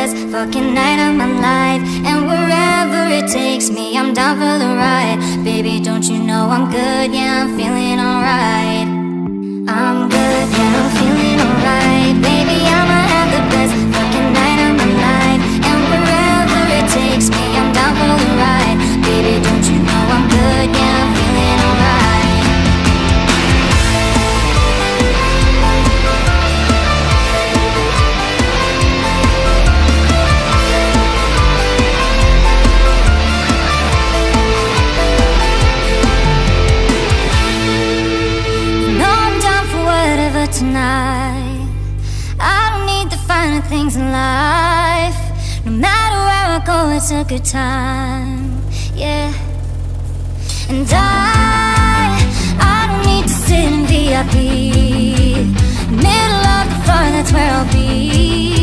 best fucking night of my life. And wherever it takes me, I'm down for the ride. Baby, don't you know I'm good? Yeah, I'm feeling alright. I'm good, yeah, I'm feeling alright. Baby, I'ma have the best fucking night of my life. And wherever it takes me, I'm down for the ride. Baby, don't you know I'm good? Yeah, I'm feeling alright. Tonight, I don't need the finer things in life. No matter where I go, it's a good time, yeah. And I don't need to sit in VIP. Middle of the floor, that's where I'll be.